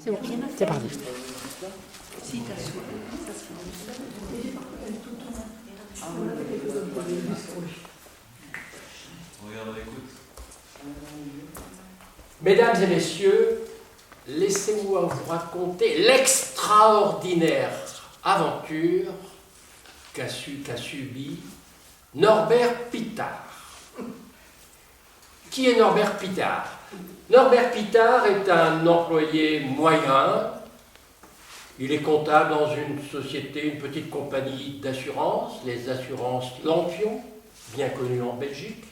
C'est bon, c'est parti. Mesdames et messieurs, laissez-moi vous raconter l'extraordinaire aventure qu'a subi Norbert Pittard. Qui est Norbert Pittard? Norbert Pittard est un employé moyen. Il est comptable dans une société, une petite compagnie d'assurance, les assurances Lampion, bien connues en Belgique.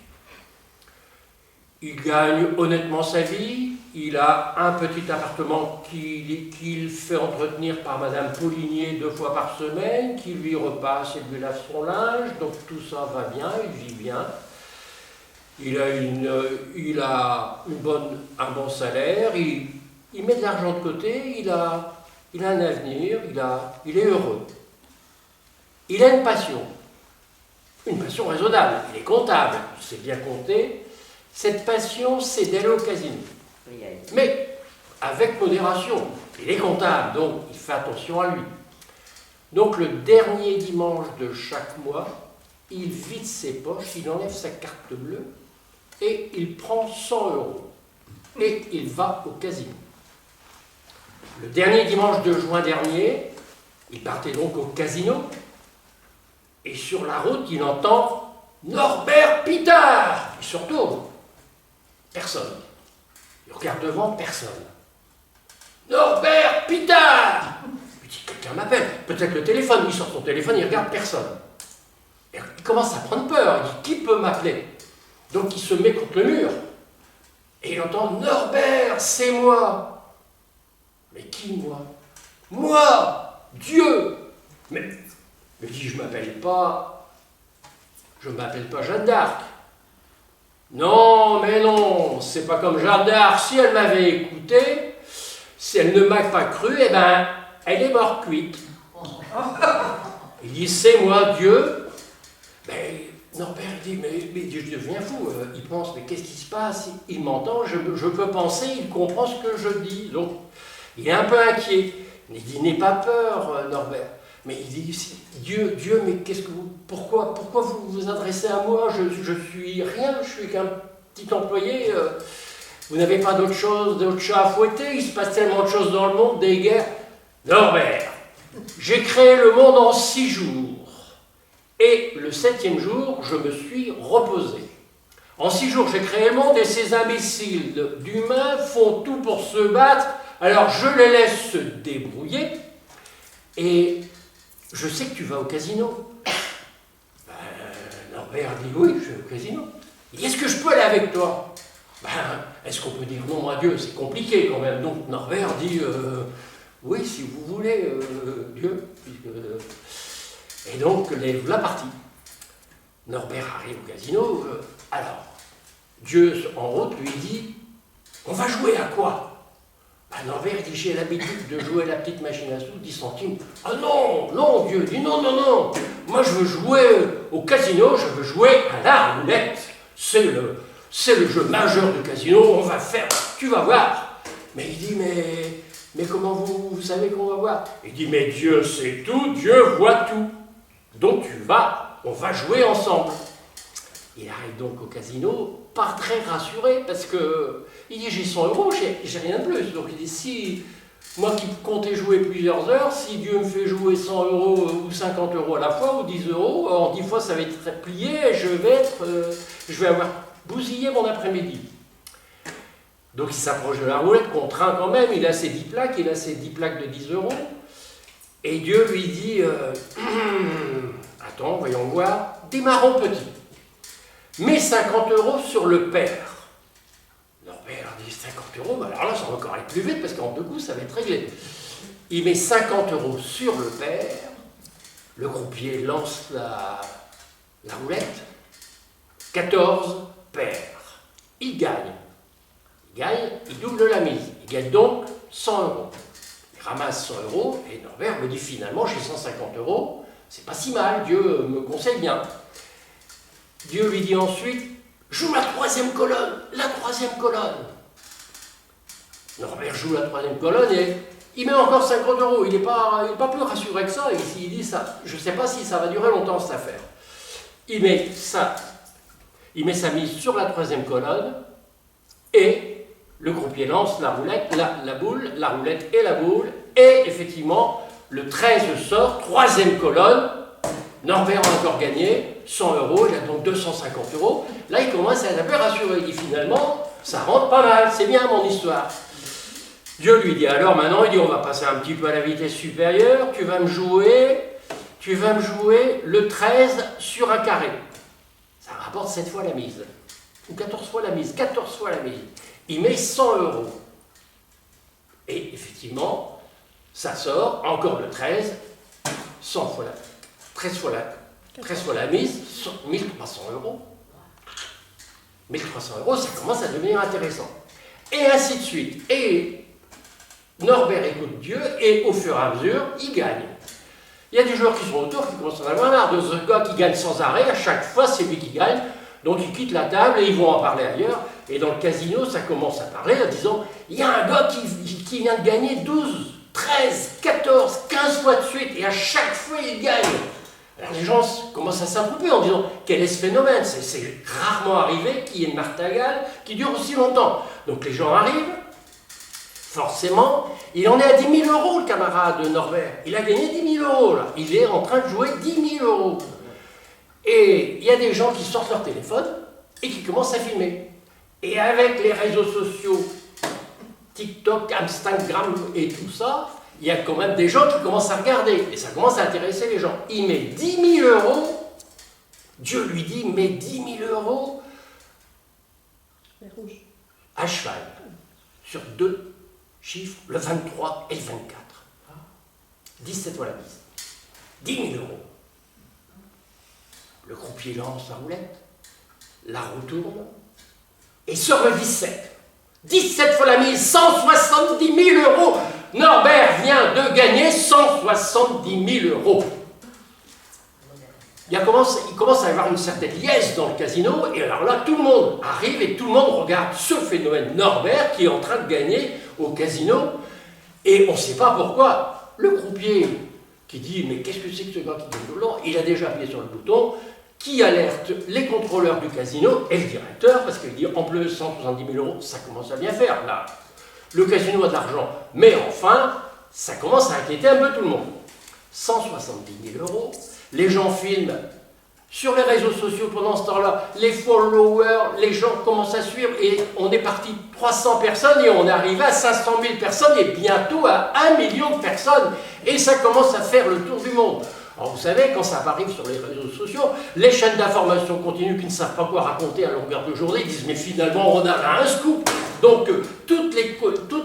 Il gagne honnêtement sa vie. Il a un petit appartement qu'il fait entretenir par Madame Paulinier 2 fois par semaine, qui lui repasse et lui lave son linge. Donc tout ça va bien, il vit bien. Il a un bon salaire, il met de l'argent de côté, il a un avenir, il est heureux. Il a une passion raisonnable, il est comptable, il sait bien compter. Cette passion, c'est d'aller au casino. Mais avec modération, il est comptable, donc il fait attention à lui. Donc le dernier dimanche de chaque mois, il vide ses poches, il enlève sa carte bleue, et il prend 100 € et il va au casino. Le dernier dimanche de juin dernier, il partait donc au casino et sur la route, il entend Norbert Pittard. Il se retourne. Personne. Il regarde devant, personne. Norbert Pittard. Il dit, quelqu'un m'appelle. Peut-être le téléphone. Il sort son téléphone, il regarde personne. Et il commence à prendre peur. Il dit, qui peut m'appeler? Donc il se met contre le mur, et il entend « Norbert, c'est moi !» Mais qui, moi? Moi, Dieu! Mais il dit « Je m'appelle pas Jeanne d'Arc. » Non, mais non, c'est pas comme Jeanne d'Arc. Si elle m'avait écouté, si elle ne m'a pas cru, eh ben, elle est morte cuite. Il dit « C'est moi, Dieu !» Ben, Norbert dit, mais je deviens fou, il pense, mais qu'est-ce qui se passe? Il m'entend, je peux penser, il comprend ce que je dis. Donc, il est un peu inquiet. Il dit, n'aie pas peur, Norbert. Mais il dit, Dieu, mais pourquoi vous vous adressez à moi? Je suis rien, je suis qu'un petit employé. Vous n'avez pas d'autre chat à fouetter? Il se passe tellement de choses dans le monde, des guerres. Norbert, j'ai créé le monde en 6 jours. Et le 7e jour, je me suis reposé. En 6 jours, j'ai créé le monde et ces imbéciles d'humains font tout pour se battre. Alors je les laisse se débrouiller et je sais que tu vas au casino. Norbert dit oui, je vais au casino. Il dit, est-ce que je peux aller avec toi? Est-ce qu'on peut dire non à Dieu? C'est compliqué quand même. Donc Norbert dit oui, si vous voulez, Dieu. Et donc, la partie. Norbert arrive au casino. Alors, Dieu, en route, lui dit, on va jouer à quoi? Norbert dit, j'ai l'habitude de jouer à la petite machine à sous, 10 centimes. Ah non, Dieu dit, non. Moi, je veux jouer au casino, je veux jouer à la roulette. C'est le jeu majeur du casino, on va faire, tu vas voir. Mais il dit, mais comment vous savez qu'on va voir? Il dit, mais Dieu sait tout, Dieu voit tout. Donc on va jouer ensemble. Il arrive donc au casino, pas très rassuré, parce que il dit, j'ai 100 €, j'ai rien de plus. Donc il dit, si moi qui comptais jouer plusieurs heures, si Dieu me fait jouer 100 € ou 50 € à la fois, ou 10 €, en 10 fois ça va être plié, et je vais avoir bousillé mon après-midi. Donc il s'approche de la roulette, contraint quand même, il a ses 10 plaques, de 10 €. Et Dieu lui dit, attends, voyons voir, démarrons petit. Mets 50 € sur le pair. Norbert dit 50 €, alors là, ça va encore aller plus vite parce qu'en 2 coups, ça va être réglé. Il met 50 € sur le pair, le croupier lance la roulette, 14 paires. Il gagne, il double la mise, il gagne donc 100 €. Il ramasse 100 € et Norbert me dit finalement j'ai 150 €, c'est pas si mal, Dieu me conseille bien. Dieu lui dit ensuite, joue la 3e colonne, Norbert joue la troisième colonne et il met encore 50 €. Il n'est pas plus rassuré que ça. Il dit ça, je ne sais pas si ça va durer longtemps cette affaire. Il met sa mise sur la troisième colonne et le croupier lance la roulette, la boule, la roulette et la boule. Et effectivement, le 13 sort, troisième colonne. Norbert a encore gagné 100 €, il a donc 250 €. Là, il commence à être un peu rassuré. Il dit finalement, ça rentre pas mal, c'est bien mon histoire. Dieu lui dit alors maintenant, il dit on va passer un petit peu à la vitesse supérieure, tu vas me jouer le 13 sur un carré. Ça rapporte 7 fois la mise, ou 14 fois la mise, 14 fois la mise. Il met 100 €. Et effectivement, ça sort, encore le 13, 100 fois la 13 fois la mise, 1300 €. 1300 €, ça commence à devenir intéressant. Et ainsi de suite. Et Norbert écoute Dieu, et au fur et à mesure, il gagne. Il y a des joueurs qui sont autour, qui commencent à en avoir marre de ce gars qui gagne sans arrêt, à chaque fois c'est lui qui gagne, donc ils quittent la table et ils vont en parler ailleurs, et dans le casino, ça commence à parler en disant, il y a un gars qui vient de gagner 12, 13, 14, 15 fois de suite, et à chaque fois il gagne. Alors les gens commencent à s'attrouper en disant, quel est ce phénomène? C'est rarement arrivé qu'il y ait une martingale qui dure aussi longtemps. Donc les gens arrivent, forcément, il en est à 10 000 €, le camarade de Norbert. Il a gagné 10 000 € là. Il est en train de jouer 10 000 €. Et il y a des gens qui sortent leur téléphone et qui commencent à filmer. Et avec les réseaux sociaux, TikTok, Instagram et tout ça, il y a quand même des gens qui commencent à regarder. Et ça commence à intéresser les gens. Il met 10 000 €. Dieu lui dit, mais 10 000 € à cheval sur 2 chiffres, le 23 et le 24. 17 fois la mise. 10 000 €. Le croupier lance la roulette, la roue tourne, et sur le 17, 17 fois la mise, 170 000 €. Norbert vient de gagner 170 000 €. Il commence à y avoir une certaine liesse dans le casino, et alors là, tout le monde arrive et tout le monde regarde ce phénomène Norbert qui est en train de gagner au casino, et on ne sait pas pourquoi. Le croupier qui dit, mais qu'est-ce que c'est que ce gars qui gagne tout le long? Il a déjà appuyé sur le bouton, qui alerte les contrôleurs du casino et le directeur, parce qu'il dit, en plus 170 000 €, ça commence à bien faire, là. Le casino a de l'argent, mais enfin, ça commence à inquiéter un peu tout le monde. 170 000 €. Les gens filment sur les réseaux sociaux pendant ce temps-là, les followers, les gens commencent à suivre, et on est parti de 300 personnes et on est arrivé à 500 000 personnes et bientôt à 1 million de personnes. Et ça commence à faire le tour du monde. Alors vous savez, quand ça arrive sur les réseaux sociaux, les chaînes d'information continuent qui ne savent pas quoi raconter à longueur de journée, ils disent mais finalement on a un scoop. Donc toutes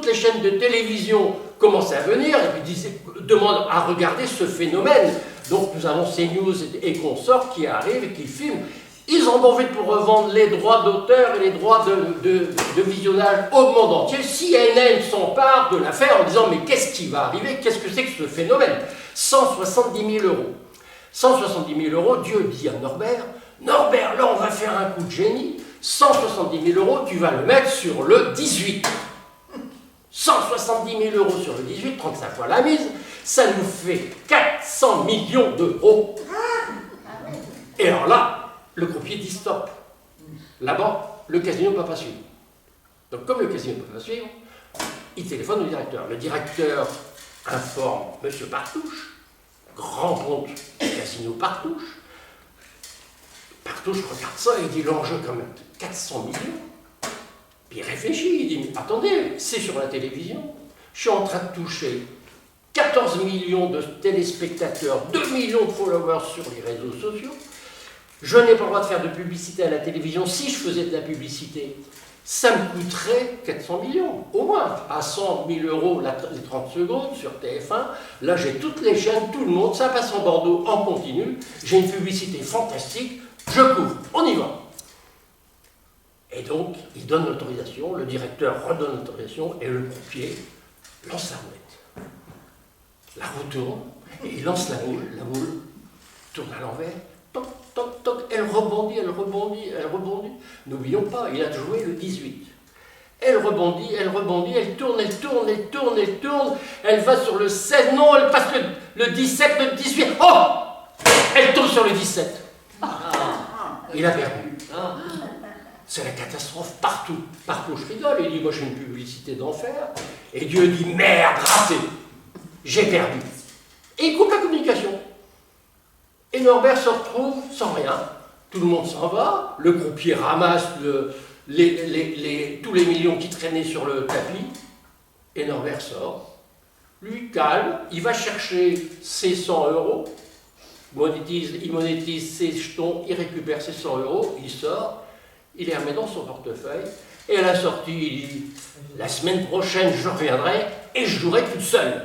les chaînes de télévision commencent à venir et puis demandent à regarder ce phénomène. Donc nous avons CNews et consorts qui arrivent et qui filment. Ils en ont vite pour revendre les droits d'auteur et les droits de visionnage au monde entier. CNN s'empare de l'affaire en disant mais qu'est-ce qui va arriver? Qu'est-ce que c'est que ce phénomène? 170 000 €. 170 000 €, Dieu dit à Norbert, Norbert, là on va faire un coup de génie, 170 000 €, tu vas le mettre sur le 18. 170 000 € sur le 18, 35 fois la mise, ça nous fait 400 millions d'euros. Et alors là, le croupier dit stop. Là-bas, le casino ne peut pas suivre. Donc comme le casino ne peut pas suivre, il téléphone au directeur. Le directeur informe M. Partouche, grand compte du casino Partouche. Partouche regarde ça et dit l'enjeu quand même 400 millions. Puis il réfléchit, il dit mais attendez, c'est sur la télévision. Je suis en train de toucher 14 millions de téléspectateurs, 2 millions de followers sur les réseaux sociaux. Je n'ai pas le droit de faire de publicité à la télévision. Si je faisais de la publicité, ça me coûterait 400 millions, au moins. À 100 000 € les 30 secondes sur TF1. Là, j'ai toutes les chaînes, tout le monde. Ça passe en Bordeaux en continu. J'ai une publicité fantastique. Je couvre. On y va. Et donc, il donne l'autorisation. Le directeur redonne l'autorisation. Et le croupier lance la roulette. La roue tourne. Et il lance la boule. La boule tourne à l'envers. Toc, toc, toc, elle rebondit, elle rebondit, elle rebondit. N'oublions pas, il a joué le 18. Elle rebondit, elle tourne, elle tourne, elle tourne, elle tourne. Elle va sur le 16, non, elle passe le 17, le 18. Oh! Elle tombe sur le 17. Il a perdu. C'est la catastrophe partout. Partout, je rigole. Il dit, moi j'ai une publicité d'enfer. Et Dieu dit, merde, raté. J'ai perdu. Et il coupe la communication. Et Norbert se retrouve sans rien. Tout le monde s'en va. Le croupier ramasse tous les millions qui traînaient sur le tapis. Et Norbert sort. Lui calme. Il va chercher ses 100 euros. Il monétise ses jetons. Il récupère ses 100 euros. Il sort. Il les remet dans son portefeuille. Et à la sortie, il dit, la semaine prochaine, je reviendrai et je jouerai toute seule.